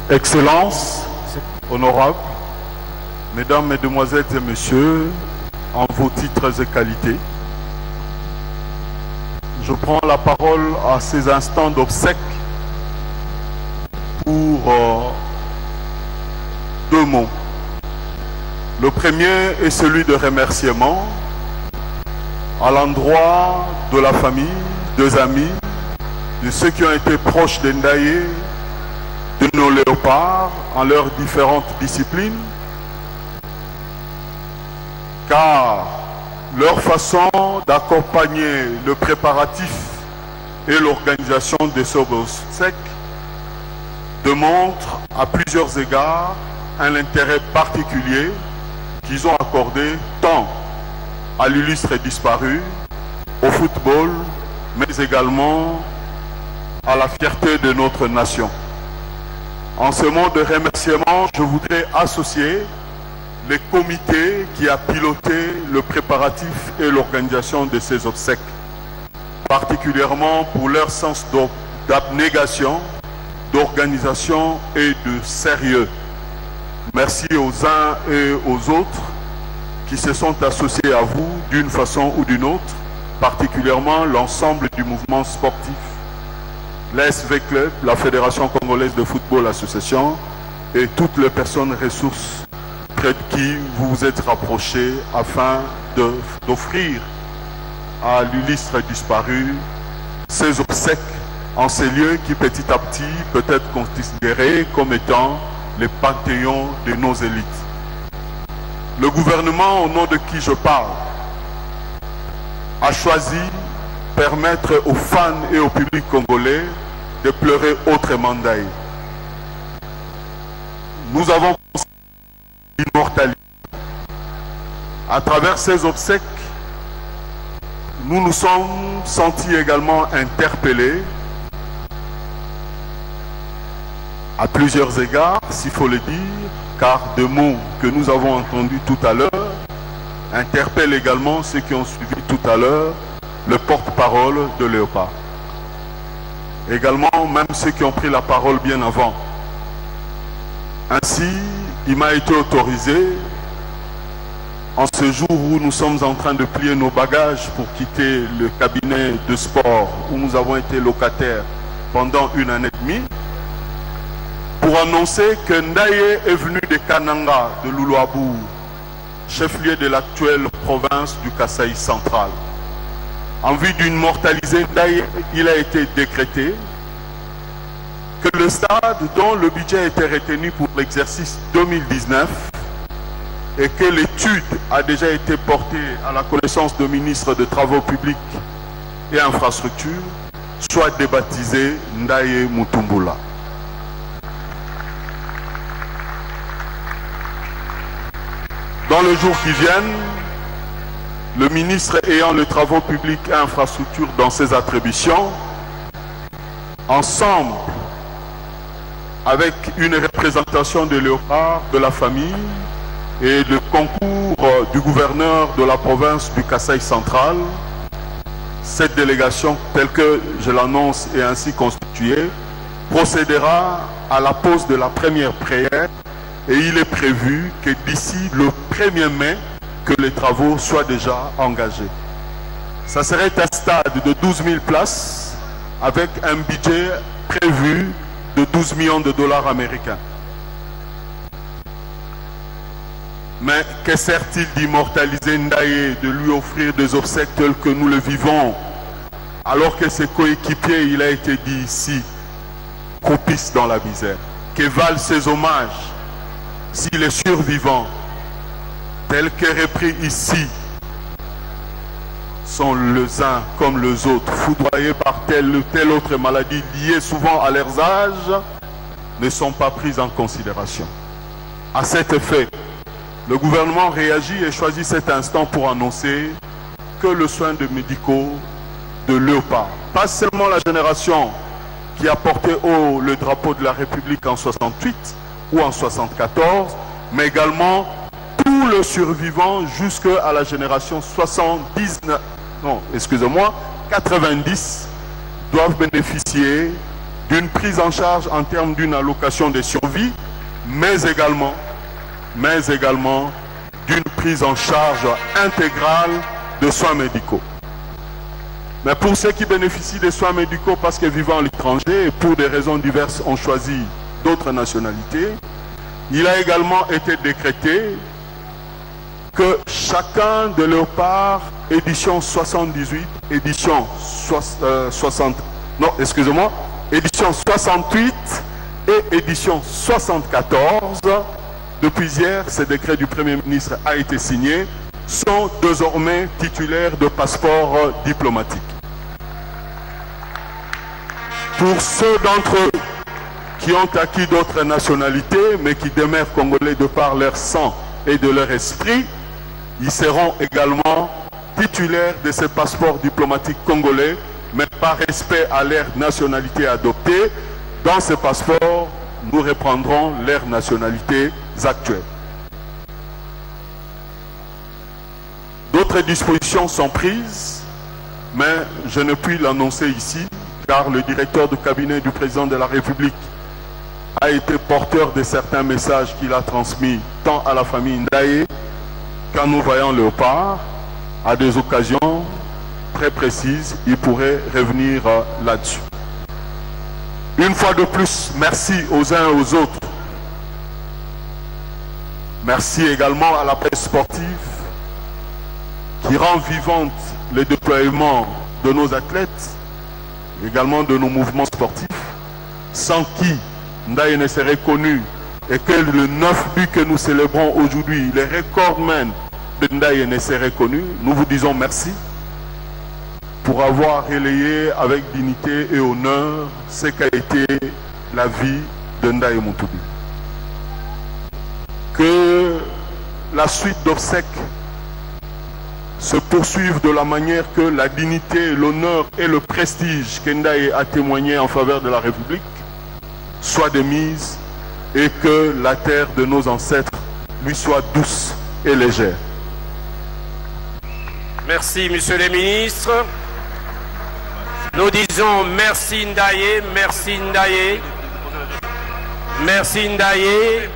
Excellences, honorables, Mesdames, Mesdemoiselles et Messieurs, en vos titres et qualités, je prends la parole à ces instants d'obsèques pour deux mots. Le premier est celui de remerciement à l'endroit de la famille, des amis, de ceux qui ont été proches d'Ndaye, de nos léopards en leurs différentes disciplines, car leur façon d'accompagner le préparatif et l'organisation des obsèques démontre à plusieurs égards un intérêt particulier qu'ils ont accordé tant à l'illustre disparu, au football, mais également à la fierté de notre nation. En ce mot de remerciement, je voudrais associer les comités qui a piloté le préparatif et l'organisation de ces obsèques, particulièrement pour leur sens d'abnégation, d'organisation et de sérieux. Merci aux uns et aux autres qui se sont associés à vous d'une façon ou d'une autre, particulièrement l'ensemble du mouvement sportif, l'ASV Club, la Fédération Congolaise de Football Association et toutes les personnes ressources près de qui vous vous êtes rapprochés afin d'offrir à l'illustre disparu ces obsèques en ces lieux qui petit à petit peut être considérés comme étant les panthéons de nos élites. Le gouvernement au nom de qui je parle a choisi de permettre aux fans et au public congolais de pleurer autrement d'Ndaye. Nous avons l'immortalité. À travers ces obsèques, nous nous sommes sentis également interpellés à plusieurs égards, s'il faut le dire, car des mots que nous avons entendus tout à l'heure interpellent également ceux qui ont suivi tout à l'heure le porte-parole de Léopard. Également, même ceux qui ont pris la parole bien avant. Ainsi, il m'a été autorisé, en ce jour où nous sommes en train de plier nos bagages pour quitter le cabinet de sport où nous avons été locataires pendant 1 année et demie, pour annoncer que Ndaye est venu de Kananga, de Loulouabou, chef-lieu de l'actuelle province du Kasaï central. En vue d'immortaliser Ndaye, il a été décrété que le stade dont le budget a été retenu pour l'exercice 2019 et que l'étude a déjà été portée à la connaissance du ministre des Travaux publics et Infrastructures soit débaptisé Ndaye Mutumbula. Dans les jours qui viennent, le ministre ayant les Travaux publics et Infrastructures dans ses attributions, ensemble avec une représentation de Léopard, de la famille et le concours du gouverneur de la province du Kasaï central, cette délégation telle que je l'annonce et ainsi constituée procédera à la pose de la première prière et il est prévu que d'ici le 1er mai que les travaux soient déjà engagés. Ça serait un stade de 12 000 places avec un budget prévu de 12 millions de dollars américains. Mais que sert-il d'immortaliser Ndaye, de lui offrir des obsèques telles que nous le vivons, alors que ses coéquipiers, il a été dit ici, croupissent dans la misère? Que valent ces hommages si les survivants, tels que repris ici, sont les uns comme les autres, foudroyés par telle ou telle autre maladie liée souvent à leurs âges, ne sont pas pris en considération. À cet effet, le gouvernement réagit et choisit cet instant pour annoncer que le soin de médicaux de Léopard, pas seulement la génération qui a porté haut le drapeau de la République en 68 ou en 74, mais également tous les survivants jusqu'à la génération 90 doivent bénéficier d'une prise en charge en termes d'une allocation de survie, mais également d'une prise en charge intégrale de soins médicaux. Mais pour ceux qui bénéficient des soins médicaux parce que vivant à l'étranger et pour des raisons diverses ont choisi d'autres nationalités, il a également été décrété que chacun de leur part, édition 78, édition 68 et édition 74, depuis hier, ce décret du Premier ministre a été signé, sont désormais titulaires de passeports diplomatiques. Pour ceux d'entre eux qui ont acquis d'autres nationalités, mais qui demeurent congolais de par leur sang et de leur esprit, ils seront également titulaires de ces passeports diplomatiques congolais, mais par respect à leur nationalité adoptée. Dans ces passeports, nous reprendrons leurs nationalités actuelles. D'autres dispositions sont prises, mais je ne puis l'annoncer ici, car le directeur du cabinet du président de la République a été porteur de certains messages qu'il a transmis tant à la famille Ndaye qu'à nous voyons Léopard. À des occasions très précises, il pourrait revenir là-dessus. Une fois de plus, merci aux uns et aux autres. Merci également à la presse sportive qui rend vivante le déploiement de nos athlètes, également de nos mouvements sportifs, sans qui Ndaye ne serait connu et que le 9 buts que nous célébrons aujourd'hui, les recordmen de Ndaye ne serait connu. Nous vous disons merci pour avoir relayé avec dignité et honneur ce qu'a été la vie de Ndaye Mountoubi. Que la suite d'obsèques se poursuive de la manière que la dignité, l'honneur et le prestige que Ndaye a témoigné en faveur de la République soient de mise et que la terre de nos ancêtres lui soit douce et légère. Merci, monsieur le ministre. Nous disons merci Ndaye, merci Ndaye, merci Ndaye.